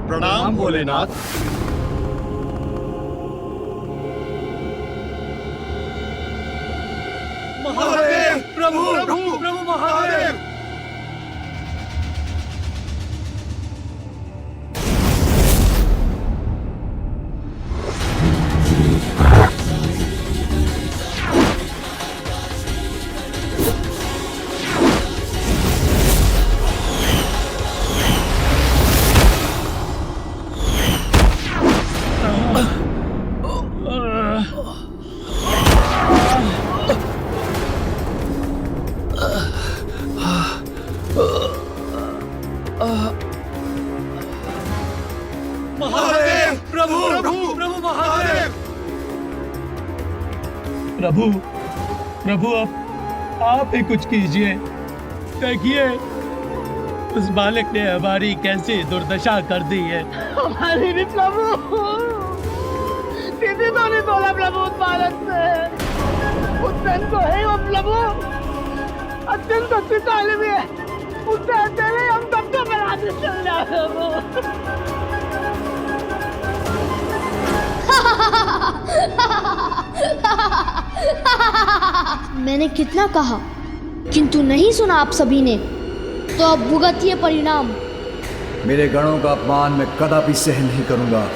प्रणाम भोलेनाथ। महादेव, प्रभु प्रभु प्रभु महादेव। महादेव, प्रभु प्रभु प्रभु महादेव। प्रभु प्रभु आप ही कुछ कीजिए। देखिए उस बालक ने हमारी कैसी दुर्दशा कर दी है। हमारी भी प्रभु किसी तो नहीं तोड़ा प्रभु उस बालक से। उद्दन तो है वो प्रभु, अत्यंत शक्तिशाली भी है। उससे अकेले हम सबको बराबर चल जाए प्रभु। मैंने कितना कहा किंतु नहीं सुना आप सभी ने, तो अब भुगतिए परिणाम। मेरे गणों का अपमान मैं कदापि सहन नहीं करूंगा।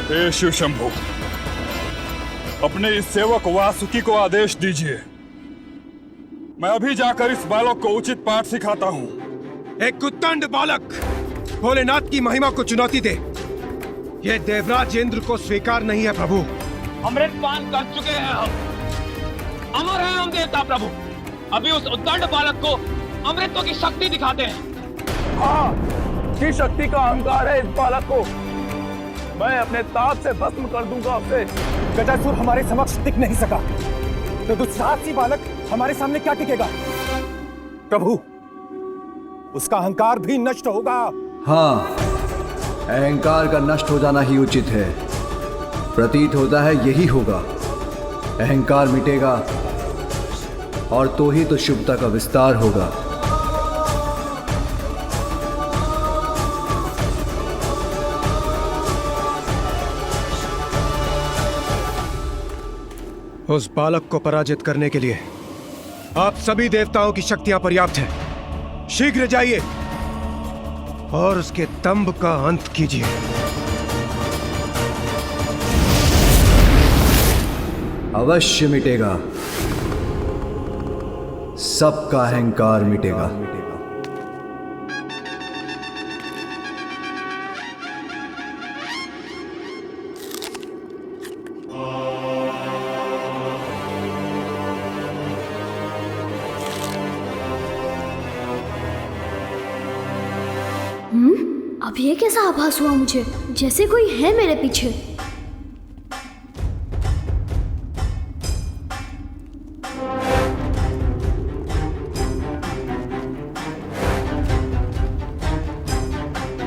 हे शिव शंभु, अपने इस सेवक वासुकी को आदेश दीजिए। मैं अभी जाकर इस बालक को उचित पाठ सिखाता हूँ। एक उद्दंड बालक भोलेनाथ की महिमा को चुनौती दे, यह देवराज इंद्र को स्वीकार नहीं है प्रभु। अमृत पान कर चुके हैं हम, अमर हैं हम देवता प्रभु। अभी उस उद्दंड बालक को अमृतत्व की शक्ति दिखाते हैं। हाँ, की शक्ति का अहंकार है इस बालक को। मैं अपने ताप से भस्म कर दूंगा उसे। गजासुर हमारे समक्ष टिक नहीं सका, तो दुस्साहसी बालक हमारे सामने क्या टिकेगा? प्रभु, उसका अहंकार भी नष्ट होगा। हाँ, अहंकार का नष्ट हो जाना ही उचित है। प्रतीत होता है यही होगा। अहंकार मिटेगा और तो ही तो शुभता का विस्तार होगा। उस बालक को पराजित करने के लिए आप सभी देवताओं की शक्तियां पर्याप्त हैं। शीघ्र जाइए और उसके दंभ का अंत कीजिए। अवश्य मिटेगा, सबका अहंकार मिटेगा। अब ये कैसा आभास हुआ मुझे, जैसे कोई है मेरे पीछे।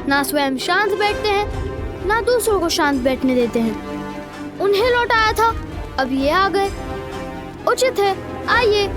ना स्वयं शांत बैठते हैं, ना दूसरों को शांत बैठने देते हैं। उन्हें लौटाया था, अब ये आ गए। उचित है, आइए।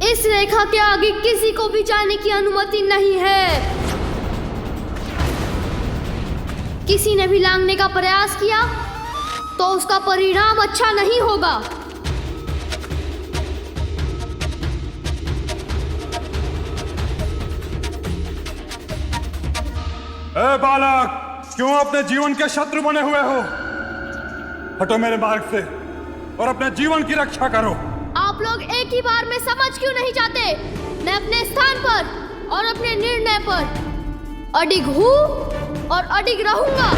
इस रेखा के आगे किसी को भी जाने की अनुमति नहीं है। किसी ने भी लांघने का प्रयास किया तो उसका परिणाम अच्छा नहीं होगा। ए बालक, क्यों अपने जीवन के शत्रु बने हुए हो? हटो मेरे मार्ग से और अपने जीवन की रक्षा करो। आप लोग एक ही बार में समझ क्यों नहीं जाते? मैं अपने स्थान पर और अपने निर्णय पर अडिग हूँ और अडिग रहूंगा।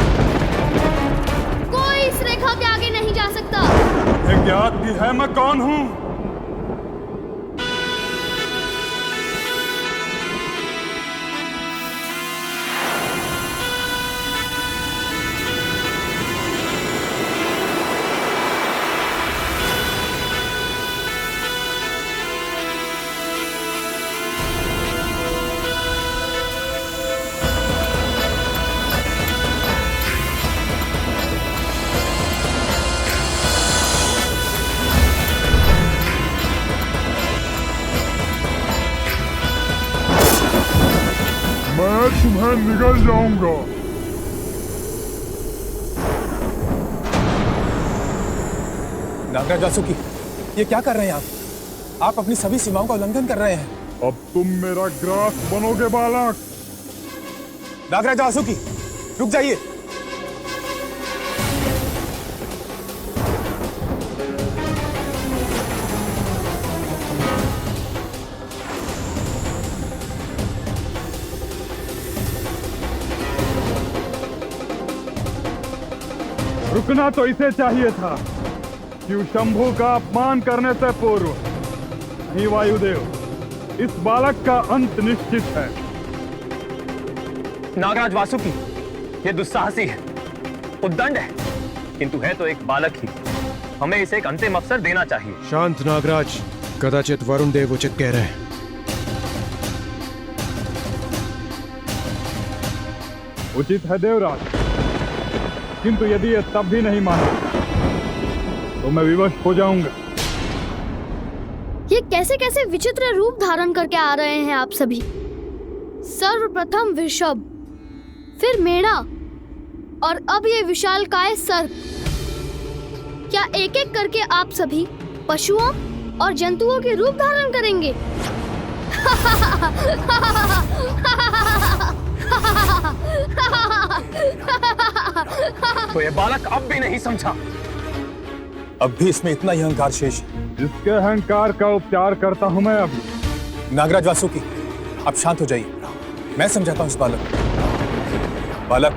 कोई इस रेखा के आगे नहीं जा सकता। एक ज्ञात भी है मैं कौन हूँ? मैं तुम्हें निगल जाऊंगा। नागराज वासुकी, ये क्या कर रहे हैं आप? आप अपनी सभी सीमाओं का उल्लंघन कर रहे हैं। अब तुम मेरा ग्रास बनोगे बालक। नागराज वासुकी, रुक जाइए। रुकना तो इसे चाहिए था, शिव शंभू का अपमान करने से पूर्व। नहीं वायुदेव, इस बालक का अंत निश्चित है। नागराज वासुकी, ये दुस्साहसी है, उद्दंड है, किंतु है तो एक बालक ही। हमें इसे एक अंतिम अवसर देना चाहिए। शांत नागराज, कदाचित वरुण देव उचित कह रहे हैं। उचित है देवराज, किंतु यदि ये तब भी नहीं माना तो मैं विवश हो जाऊंगा। ये कैसे कैसे विचित्र रूप धारण करके आ रहे हैं आप सभी। सर्वप्रथम वृषभ, फिर मेढ़ा और अब ये विशालकाय सर्प। क्या एक एक करके आप सभी पशुओं और जंतुओं के रूप धारण करेंगे? तो ये बालक अब भी नहीं समझा। अब भी इसमें इतना ही अहंकार शेष है। जिसके अहंकार का उपचार करता हूं मैं अभी। नागराज वासुकी, आप शांत हो जाइए। मैं समझाता हूं इस बालक को। बालक,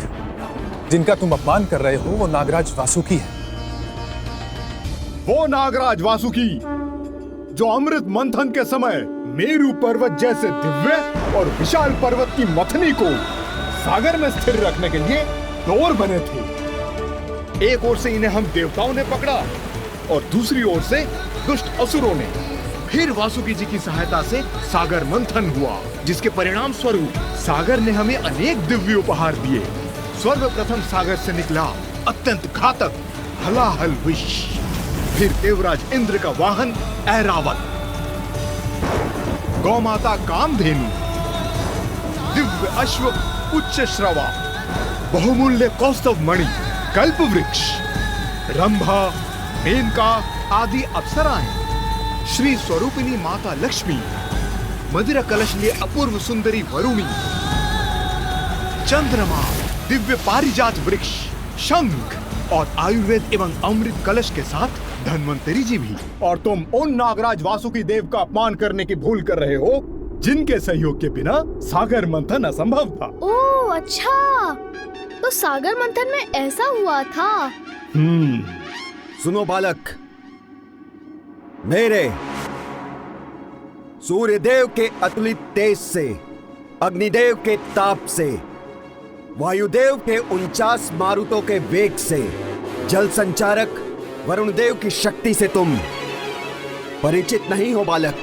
जिनका तुम अपमान कर रहे हो वो नागराज वासुकी है। वो नागराज वासुकी जो अमृत मंथन के समय मेरू पर्वत जैसे दिव्य और विशाल पर्वत की मथनी को सागर में स्थिर रखने के लिए डोर बने थे। एक ओर से इन्हें हम देवताओं ने पकड़ा और दूसरी ओर से दुष्ट असुरों ने। फिर वासुकी जी की सहायता से सागर मंथन हुआ, जिसके परिणाम स्वरूप सागर ने हमें अनेक दिव्य उपहार दिए। सर्वप्रथम सागर से निकला अत्यंत घातक हलाहल विष, फिर देवराज इंद्र का वाहन ऐरावत, गौमाता कामधेनु, दिव्य अश्व उच्च श्रवा, बहुमूल्य कौस्तव मणि, कल्प वृक्ष, रंभा, मेनका आदि अप्सराएं, श्री स्वरूपिणी माता लक्ष्मी, मदिरा कलश लिए अपूर्व सुंदरी वरुणी, चंद्रमा, दिव्य पारिजात वृक्ष, शंख और आयुर्वेद एवं अमृत कलश के साथ धन्वंतरी जी भी। और तुम उन नागराज वासुकी देव का अपमान करने की भूल कर रहे हो जिनके सहयोग के बिना सागर मंथन असंभव था। ओह अच्छा, तो सागर मंथन में ऐसा हुआ था। सुनो बालक, मेरे सूर्यदेव के अतुलित तेज से, अग्निदेव के ताप से, वायुदेव के 49 मारुतों के वेग से, जल संचारक वरुण देव की शक्ति से तुम परिचित नहीं हो बालक।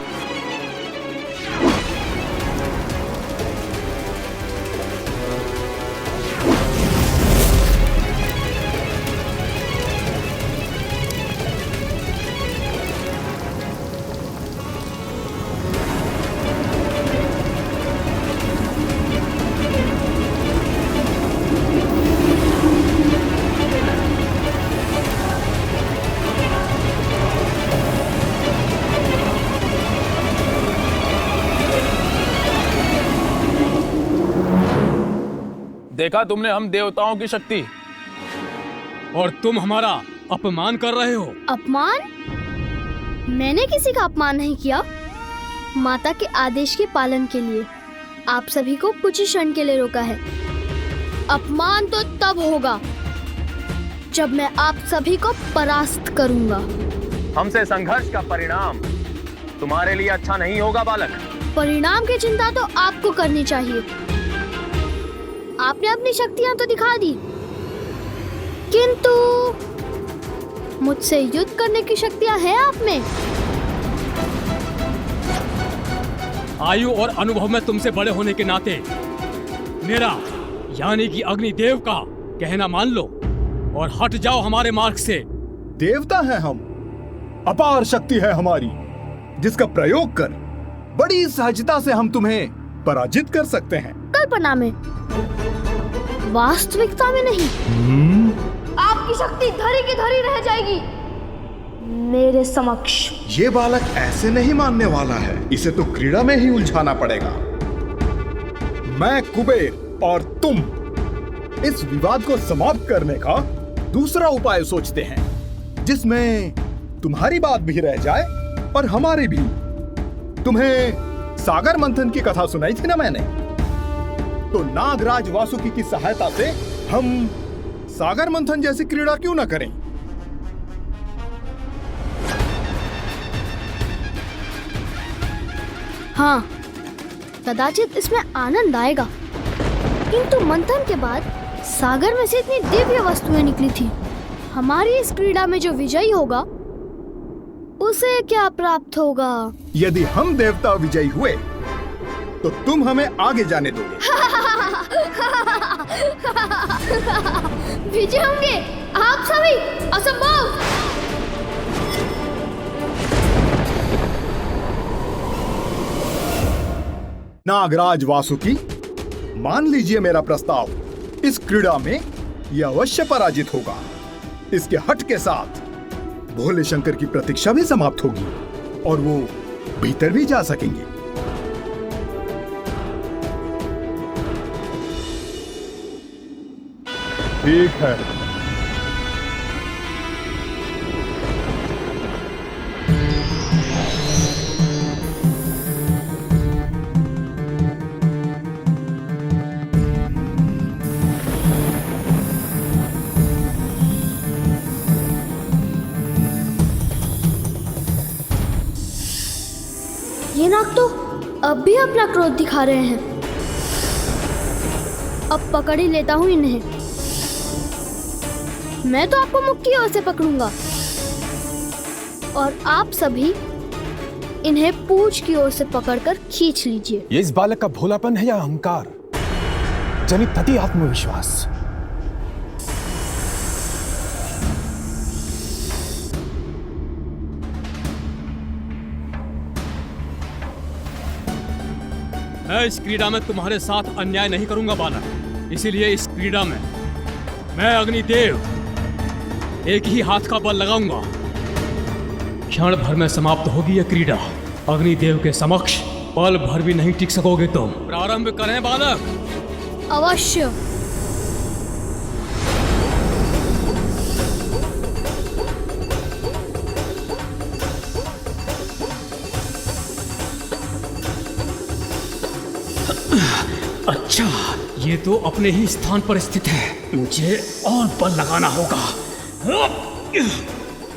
देखा तुमने हम देवताओं की शक्ति, और तुम हमारा अपमान कर रहे हो। अपमान? मैंने किसी का अपमान नहीं किया। माता के आदेश के पालन के लिए आप सभी को कुछ ही क्षण के लिए रोका है। अपमान तो तब होगा जब मैं आप सभी को परास्त करूंगा। हमसे संघर्ष का परिणाम तुम्हारे लिए अच्छा नहीं होगा बालक। परिणाम की चिंता तो आपको करनी चाहिए। आपने अपनी शक्तियां तो दिखा दी, किंतु मुझसे युद्ध करने की शक्तियां हैं आप में। आयु और अनुभव में तुमसे बड़े होने के नाते मेरा यानी कि अग्निदेव का कहना मान लो और हट जाओ हमारे मार्ग से। देवता हैं हम, अपार शक्ति है हमारी, जिसका प्रयोग कर बड़ी सहजता से हम तुम्हें पराजित कर सकते हैं। कल्पना में, वास्तविकता में नहीं। आपकी शक्ति धरी की धरी रह जाएगी मेरे समक्ष। ये बालक ऐसे नहीं मानने वाला है, इसे तो क्रीड़ा में ही उलझाना पड़ेगा। मैं, कुबेर और तुम इस विवाद को समाप्त करने का दूसरा उपाय सोचते हैं, जिसमें तुम्हारी बात भी रह जाए और हमारी भी। तुम्हें सागर मंथन की कथा सुनाई थी ना मैंने, तो नागराज वासुकी की सहायता से हम सागर मंथन जैसी क्रीड़ा क्यों ना करें। हाँ, कदाचित इसमें आनंद आएगा, किंतु मंथन के बाद सागर में से इतनी दिव्य वस्तुएं निकली थी। हमारी इस क्रीड़ा में जो विजयी होगा उसे क्या प्राप्त होगा? यदि हम देवता विजयी हुए तो तुम हमें आगे जाने दोगे। विजय होंगे आप सभी? असंभव। नागराज वासुकी, मान लीजिए मेरा प्रस्ताव। इस क्रीड़ा में यह अवश्य पराजित होगा। इसके हट के साथ भोले शंकर की प्रतीक्षा भी समाप्त होगी और वो भीतर भी जा सकेंगे। ठीक है, ये नाग तो अब भी अपना क्रोध दिखा रहे हैं। अब पकड़ ही लेता हूँ इन्हें। मैं तो आपको मुख की ओर से पकड़ूंगा और आप सभी इन्हें पूंछ की ओर से पकड़कर खींच लीजिए। ये इस बालक का भोलापन है या अहंकार जनित अति आत्मविश्वास? मैं इस क्रीड़ा में तुम्हारे साथ अन्याय नहीं करूंगा बालक। इसीलिए इस क्रीड़ा में मैं अग्निदेव एक ही हाथ का बल लगाऊंगा। क्षण भर में समाप्त होगी यह क्रीड़ा। अग्निदेव के समक्ष पल भर भी नहीं टिक सकोगे तुम। प्रारंभ करें बालक? अवश्य। अच्छा, ये तो अपने ही स्थान पर स्थित है। मुझे और बल लगाना होगा।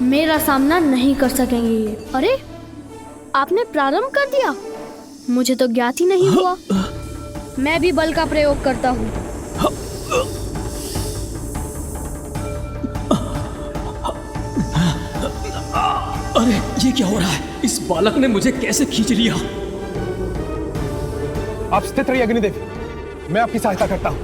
मेरा सामना नहीं कर सकेंगे ये। अरे, आपने प्रारंभ कर दिया? मुझे तो ज्ञात ही नहीं हुआ। मैं भी बल का प्रयोग करता हूँ। अरे, ये क्या हो रहा है? इस बालक ने मुझे कैसे खींच लिया? आप स्थित रहिए अग्निदेव, मैं आपकी सहायता करता हूं।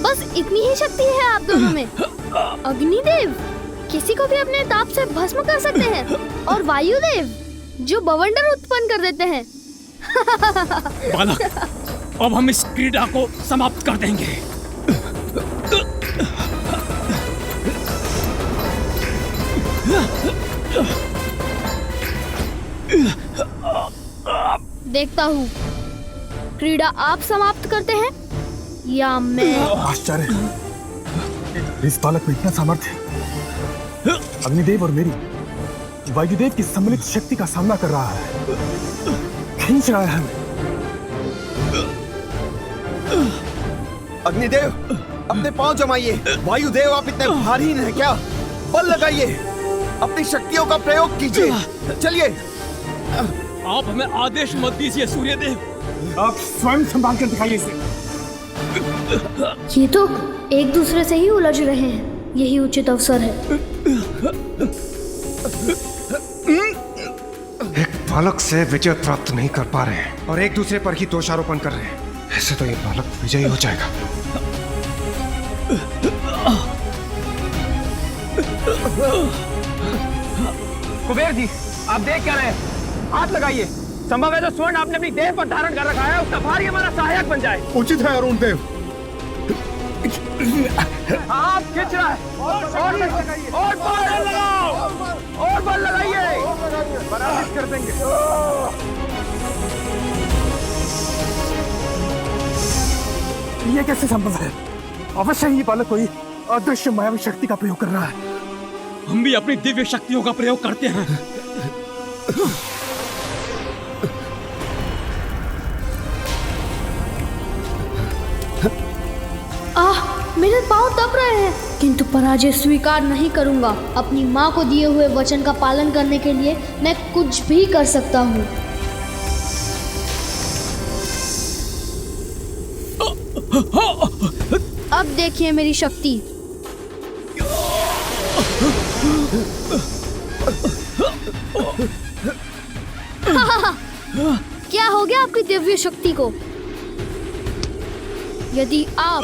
बस इतनी ही शक्ति है आप दोनों में। अग्निदेव किसी को भी अपने ताप से भस्म कर सकते हैं, और वायुदेव जो बवंडर उत्पन्न कर देते हैं। बालक, अब हम इस क्रीड़ा को समाप्त कर देंगे। देखता हूँ क्रीड़ा आप समाप्त करते हैं या मैं। आश्चर्य है, इस बालक में इतना सामर्थ्य अग्निदेव और मेरी वायुदेव की सम्मिलित शक्ति का सामना कर रहा है, खींच रहा है हमें। अग्निदेव, अपने पांव जमाइए। वायुदेव, आप इतने भारी हैं क्या? बल लगाइए, अपनी शक्तियों का प्रयोग कीजिए। चलिए। आप हमें आदेश मत दीजिए सूर्यदेव, आप स्वयं संभाल कर दिखाइए इसे। ये तो एक दूसरे से ही उलझ रहे हैं, यही उचित अवसर है। एक बालक से विजय प्राप्त नहीं कर पा रहे हैं और एक दूसरे पर ही दोषारोपण कर रहे हैं। ऐसे तो ये बालक विजयी हो जाएगा। कुबेर जी, आप देख क्या रहे हैं? हाथ लगाइए। संभव है जो स्वर्ण आपने अपनी देह पर धारण कर रखा है उसका भार ही हमारा सहायक बन जाए। उचित है अरुण देव। हाथ खींच रहा है और बल लगाओ, और बल लगाइए, पराजित कर देंगे। ये कैसे संभव है? अवश्य ही बालक कोई अदृश्य मायावी शक्ति का प्रयोग कर रहा है। हम भी अपनी दिव्य शक्तियों का प्रयोग करते हैं। मेरे पांव दब रहे हैं, किंतु पराजय स्वीकार नहीं करूंगा। अपनी माँ को दिए हुए वचन का पालन करने के लिए मैं कुछ भी कर सकता हूँ। अब देखिए मेरी शक्ति। क्या हो गया आपकी दिव्य शक्ति को? यदि आप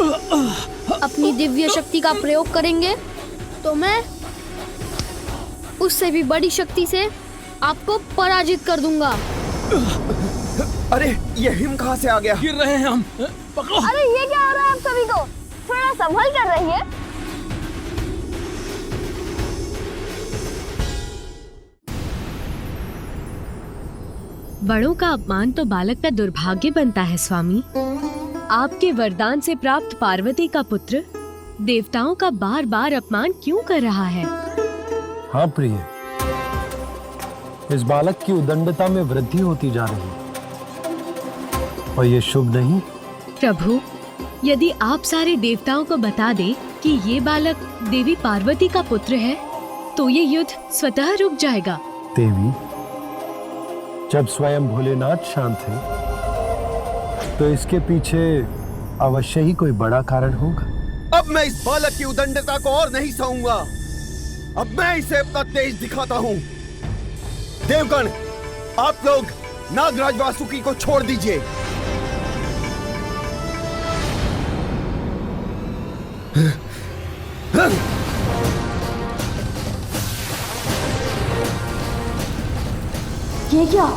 अपनी दिव्य शक्ति का प्रयोग करेंगे तो मैं उससे भी बड़ी शक्ति से आपको पराजित कर दूंगा। अरे ये हिम कहाँ से आ गया? गिर रहे हैं हम। पकड़ो। अरे ये क्या हो रहा है आप सभी को? थोड़ा संभल कर रहिए। बड़ों का अपमान तो बालक का दुर्भाग्य बनता है स्वामी। आपके वरदान से प्राप्त पार्वती का पुत्र देवताओं का बार बार अपमान क्यों कर रहा है? हाँ प्रिय, इस बालक की उदंडता में वृद्धि होती जा रही है और ये शुभ नहीं। प्रभु, यदि आप सारे देवताओं को बता दें कि ये बालक देवी पार्वती का पुत्र है तो ये युद्ध स्वतः रुक जाएगा। देवी, जब स्वयं भोलेनाथ शांत है तो इसके पीछे अवश्य ही कोई बड़ा कारण होगा। अब मैं इस बालक की उदंडता को और नहीं सहूंगा। अब मैं इसे अपना तेज दिखाता हूँ। देवगण, आप लोग नागराज वासुकी को छोड़ दीजिए। ये क्या?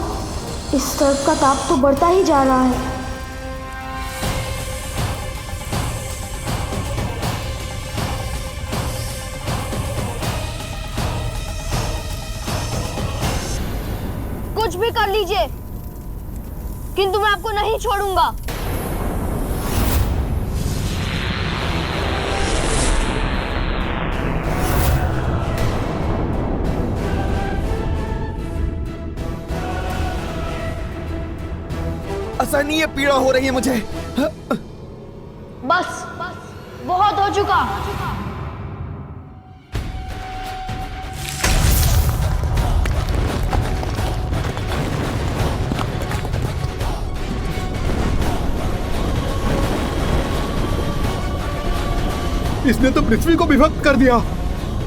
इस सर्प का ताप तो बढ़ता ही जा रहा है। कुछ भी कर लीजिए, किंतु मैं आपको नहीं छोड़ूंगा। असहनीय पीड़ा हो रही है मुझे। बस बहुत हो चुका। इसने तो पृथ्वी को विभक्त कर दिया।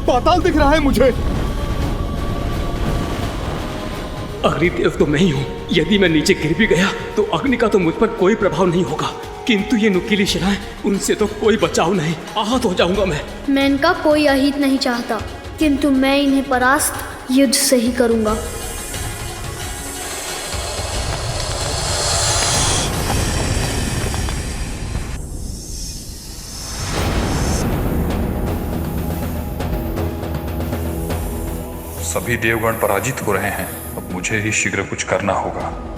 पाताल दिख रहा है मुझे। अग्निदेव तो मैं ही हूँ। यदि मैं नीचे गिर भी गया तो अग्नि का तो मुझ पर कोई प्रभाव नहीं होगा, किंतु ये नुकीली शिलाएं, उनसे तो कोई बचाव नहीं। आहत हो जाऊंगा मैं इनका कोई अहित नहीं चाहता, किंतु मैं इन्हें परास्त युद्ध से ही करूंगा। सभी देवगण पराजित हो रहे हैं। अब मुझे ही शीघ्र कुछ करना होगा।